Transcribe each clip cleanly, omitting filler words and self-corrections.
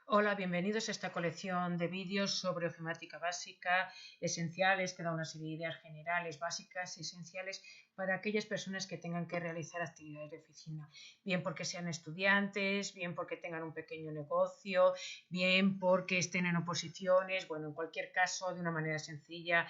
Hola, bienvenidos a esta colección de vídeos sobre ofimática básica, esenciales, que da una serie de ideas generales, básicas y esenciales para aquellas personas que tengan que realizar actividades de oficina, bien porque sean estudiantes, bien porque tengan un pequeño negocio, bien porque estén en oposiciones, bueno, en cualquier caso, de una manera sencilla,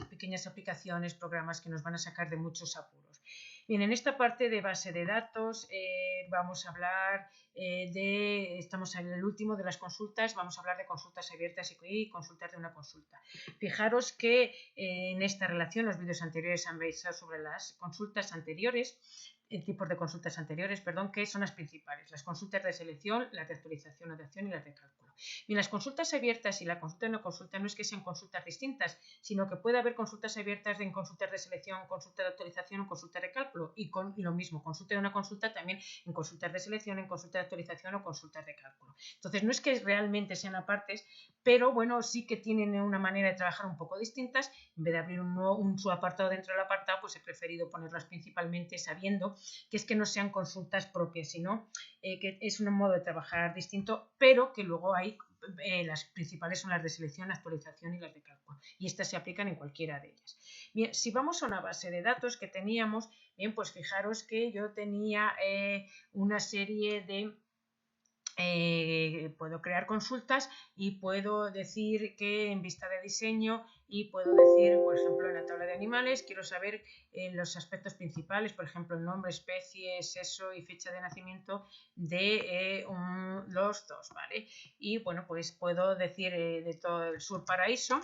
pequeñas aplicaciones, programas que nos van a sacar de muchos apuros. Bien, en esta parte de base de datos vamos a hablar estamos en el último de las consultas, vamos a hablar de consultas abiertas y consultas de una consulta. Fijaros que en esta relación los vídeos anteriores han realizado sobre las consultas anteriores, tipos de consultas anteriores, perdón, que son las principales, las consultas de selección, las de actualización o de acción y las de cálculo. Bien, las consultas abiertas y la consulta de una consulta no es que sean consultas distintas, sino que puede haber consultas abiertas en consultas de selección, consultas de actualización o consultas de cálculo, y lo mismo, consulta de una consulta también en consultas de selección, en consultas de actualización o consultas de cálculo. Entonces, no es que realmente sean apartes, pero bueno, sí que tienen una manera de trabajar un poco distintas. En vez de abrir un subapartado dentro del apartado, pues he preferido ponerlas principalmente sabiendo que es que no sean consultas propias, sino que es un modo de trabajar distinto, pero que luego hay las principales son las de selección, actualización y las de cálculo, y estas se aplican en cualquiera de ellas. Bien, si vamos a una base de datos que teníamos, bien, pues fijaros que yo tenía una serie de puedo crear consultas y puedo decir que en vista de diseño, y puedo decir, por ejemplo, en la tabla de animales quiero saber los aspectos principales, por ejemplo, el nombre, especie, sexo y fecha de nacimiento de los dos, ¿vale? Y bueno, pues puedo decir de todo el sur paraíso,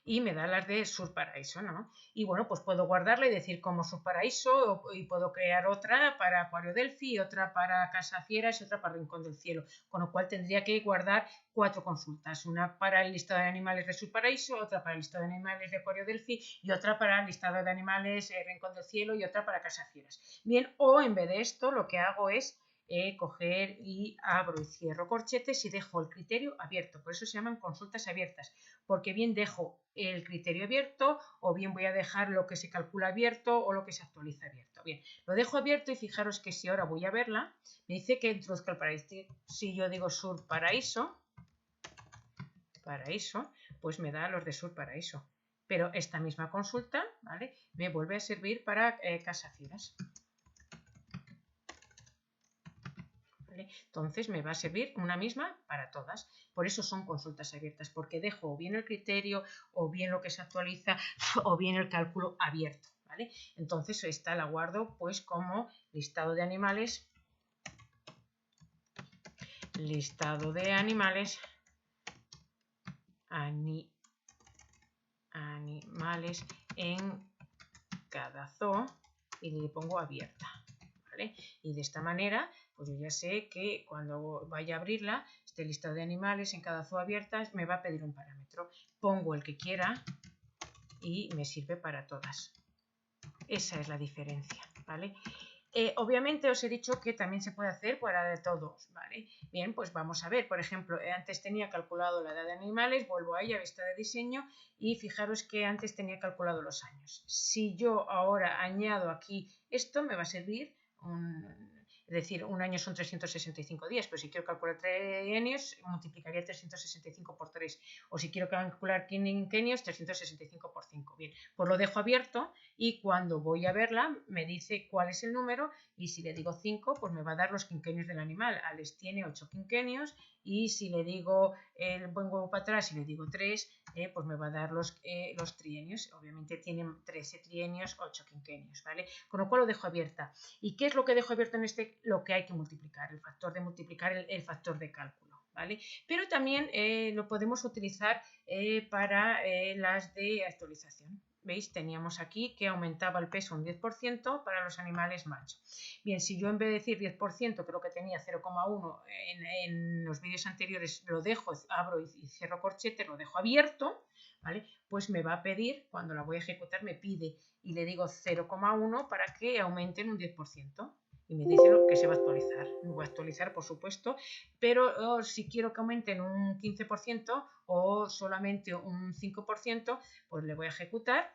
y me da las de Surparaíso, ¿no? Y bueno, pues puedo guardarla y decir como Surparaíso, y puedo crear otra para Acuario Delphi, otra para Casa Fieras y otra para Rincón del Cielo, con lo cual tendría que guardar 4 consultas, una para el listado de animales de Surparaíso, otra para el listado de animales de Acuario Delphi y otra para el listado de animales Rincón del Cielo y otra para Casa Fieras. Bien, o en vez de esto lo que hago es coger y abro y cierro corchetes y dejo el criterio abierto, por eso se llaman consultas abiertas, porque bien dejo el criterio abierto o bien voy a dejar lo que se calcula abierto o lo que se actualiza abierto. Bien, lo dejo abierto y fijaros que si ahora voy a verla, me dice que introduzca el paraíso. Si yo digo sur paraíso, pues me da los de sur paraíso. Pero esta misma consulta, ¿vale?, me vuelve a servir para Casa Fieras. Entonces me va a servir una misma para todas. Por eso son consultas abiertas, porque dejo o bien el criterio, o bien lo que se actualiza, o bien el cálculo abierto, ¿vale? Entonces esta la guardo pues como listado de animales, animales en cada zoo, y le pongo abierta, ¿vale? Y de esta manera pues yo ya sé que cuando vaya a abrirla, este listado de animales en cada zoo abiertas me va a pedir un parámetro. Pongo el que quiera y me sirve para todas. Esa es la diferencia, ¿vale? Obviamente os he dicho que también se puede hacer para de todos, ¿vale? Bien, pues vamos a ver, por ejemplo, antes tenía calculado la edad de animales, vuelvo a ella, vista de diseño, y fijaros que antes tenía calculado los años. Si yo ahora añado aquí esto, me va a servir es decir, un año son 365 días, pero si quiero calcular trienios, multiplicaría 365 por 3. O si quiero calcular quinquenios, 365 por 5. Bien, pues lo dejo abierto y cuando voy a verla me dice cuál es el número, y si le digo 5, pues me va a dar los quinquenios del animal. Alex tiene 8 quinquenios, y si le digo el buen huevo para atrás y le digo 3, pues me va a dar los trienios. Obviamente tienen 13 trienios, 8 quinquenios, ¿vale? Con lo cual lo dejo abierta. ¿Y qué es lo que dejo abierto en este? Lo que hay que multiplicar, el factor de multiplicar, el factor de cálculo, ¿vale? Pero también lo podemos utilizar para las de actualización. ¿Veis? Teníamos aquí que aumentaba el peso un 10% para los animales macho. Bien, si yo en vez de decir 10%, creo que tenía 0,1 en los vídeos anteriores, lo dejo, abro y cierro corchete, lo dejo abierto, ¿vale? Pues me va a pedir, cuando la voy a ejecutar, me pide y le digo 0,1 para que aumenten un 10%. Y me dice que se va a actualizar. Me voy a actualizar, por supuesto, pero si quiero que aumenten un 15% o solamente un 5%, pues le voy a ejecutar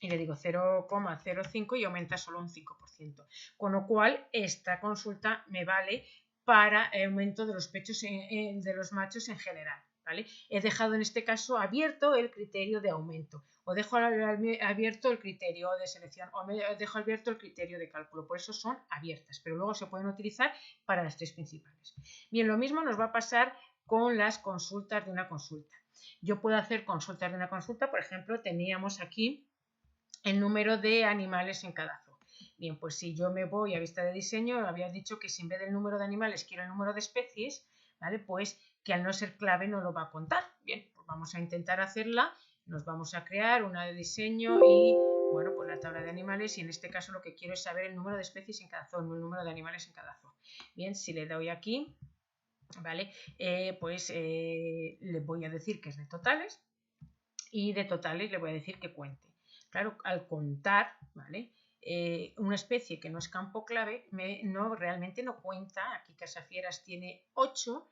y le digo 0,05 y aumenta solo un 5%. 10%. Con lo cual, esta consulta me vale para el aumento de los pechos de los machos en general, ¿vale? He dejado en este caso abierto el criterio de aumento, o dejo abierto el criterio de selección, o dejo abierto el criterio de cálculo. Por eso son abiertas, pero luego se pueden utilizar para las tres principales. Bien, lo mismo nos va a pasar con las consultas de una consulta. Yo puedo hacer consultas de una consulta, por ejemplo, teníamos aquí el número de animales en cada zoo. Bien, pues si yo me voy a vista de diseño, había dicho que si en vez del número de animales quiero el número de especies, ¿vale? Pues que al no ser clave no lo va a contar. Bien, pues vamos a intentar hacerla. Nos vamos a crear una de diseño y, bueno, pues la tabla de animales, y en este caso lo que quiero es saber el número de especies en cada zoo, no el número de animales en cada zoo. Bien, si le doy aquí, ¿vale? Le voy a decir que es de totales, y de totales le voy a decir que cuente. Claro, al contar, ¿vale? Una especie que no es campo clave realmente no cuenta. Aquí Casafieras tiene 8,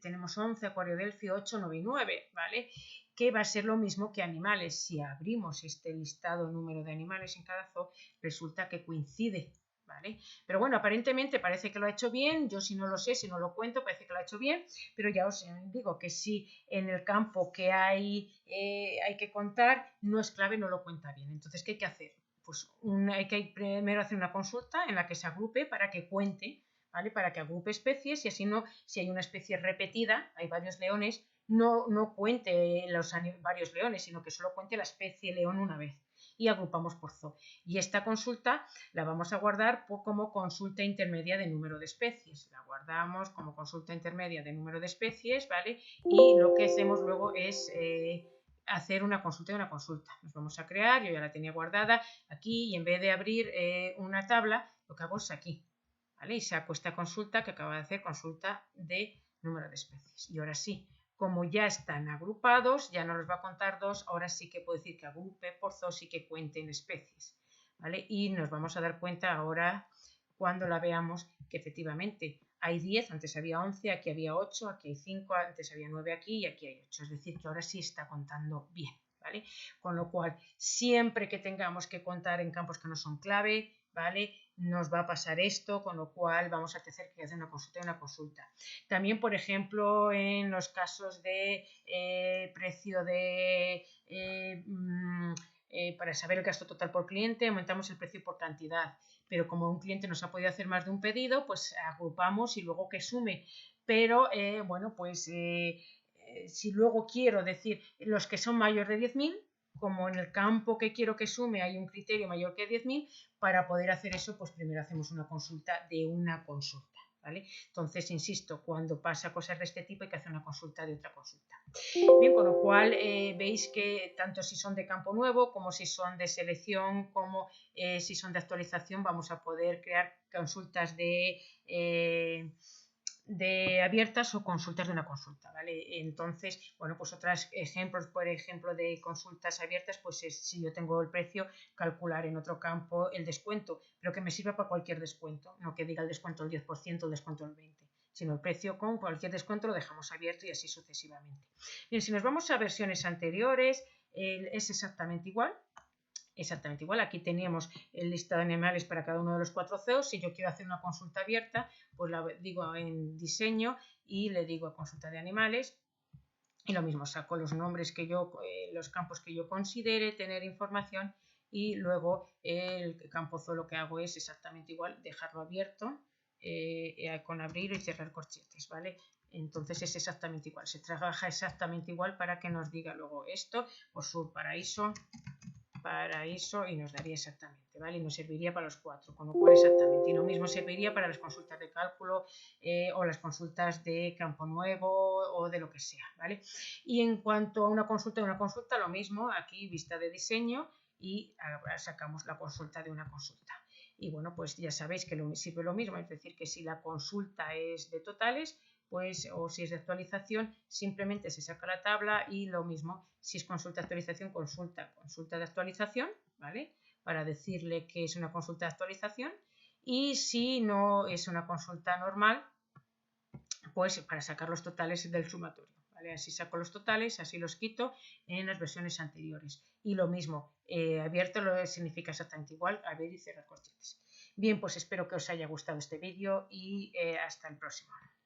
tenemos 11, Acuario Delfio 8, 9 y 9, ¿vale? Que va a ser lo mismo que animales. Si abrimos este listado número de animales en cada zoo, resulta que coincide, ¿vale? Pero bueno, aparentemente parece que lo ha hecho bien. Yo si no lo sé, si no lo cuento, parece que lo ha hecho bien, pero ya os digo que si en el campo que hay que contar no es clave, no lo cuenta bien. Entonces, ¿qué hay que hacer? Pues hay que primero hacer una consulta en la que se agrupe para que cuente, ¿vale? Para que agrupe especies, y así no, si hay una especie repetida, hay varios leones, no cuente los varios leones, sino que solo cuente la especie león una vez, y agrupamos por zoo. Y esta consulta la vamos a guardar como consulta intermedia de número de especies. La guardamos como consulta intermedia de número de especies, ¿vale? Y lo que hacemos luego es hacer una consulta de una consulta. Nos vamos a crear, yo ya la tenía guardada aquí, y en vez de abrir una tabla, lo que hago es aquí, ¿vale? Y saco esta consulta que acaba de hacer, consulta de número de especies. Y ahora sí, como ya están agrupados, ya no los va a contar dos, ahora sí que puedo decir que agrupe por zoos y que cuente en especies, ¿vale? Y nos vamos a dar cuenta ahora, cuando la veamos, que efectivamente hay 10, antes había 11, aquí había 8, aquí hay 5, antes había 9 aquí y aquí hay 8. Es decir, que ahora sí está contando bien, ¿vale? Con lo cual, siempre que tengamos que contar en campos que no son clave, ¿vale? Nos va a pasar esto, con lo cual vamos a tener que hacer una consulta y una consulta. También, por ejemplo, en los casos de precio de... para saber el gasto total por cliente, aumentamos el precio por cantidad, pero como un cliente nos ha podido hacer más de un pedido, pues agrupamos y luego que sume. Pero bueno, pues si luego quiero decir los que son mayores de 10.000, como en el campo que quiero que sume hay un criterio mayor que 10.000, para poder hacer eso, pues primero hacemos una consulta de una consulta, ¿vale? Entonces, insisto, cuando pasa cosas de este tipo hay que hacer una consulta de otra consulta. Bien, con lo cual veis que tanto si son de campo nuevo, como si son de selección, como si son de actualización, vamos a poder crear consultas de abiertas o consultas de una consulta, ¿vale? Entonces, bueno, pues otros ejemplos, por ejemplo, de consultas abiertas, pues es, si yo tengo el precio, calcular en otro campo el descuento, pero que me sirva para cualquier descuento, no que diga el descuento del 10%, el descuento del 20%, sino el precio con cualquier descuento lo dejamos abierto, y así sucesivamente. Bien, si nos vamos a versiones anteriores, es exactamente igual. Exactamente igual, aquí teníamos el listado de animales para cada uno de los 4 zoos. Si yo quiero hacer una consulta abierta, pues la digo en diseño y le digo a consulta de animales, y lo mismo, saco los nombres que yo, los campos que yo considere tener información, y luego el campo zoo lo que hago es exactamente igual, dejarlo abierto con abrir y cerrar corchetes, ¿vale? Entonces es exactamente igual, se trabaja exactamente igual para que nos diga luego esto, por sur paraíso, y nos daría exactamente, ¿vale? Y nos serviría para los 4, con lo cual exactamente. Y lo mismo serviría para las consultas de cálculo o las consultas de campo nuevo o de lo que sea, ¿vale? Y en cuanto a una consulta, lo mismo, aquí vista de diseño, y ahora sacamos la consulta de una consulta. Y bueno, pues ya sabéis que sirve lo mismo, es decir, que si la consulta es de totales, pues, o si es de actualización, simplemente se saca la tabla, y lo mismo, si es consulta de actualización, consulta de actualización, ¿vale? Para decirle que es una consulta de actualización, y si no es una consulta normal, pues para sacar los totales del sumatorio, ¿vale? Así saco los totales, así los quito en las versiones anteriores. Y lo mismo, abierto significa exactamente igual, abrir y cerrar corchetes. Bien, pues espero que os haya gustado este vídeo y hasta el próximo.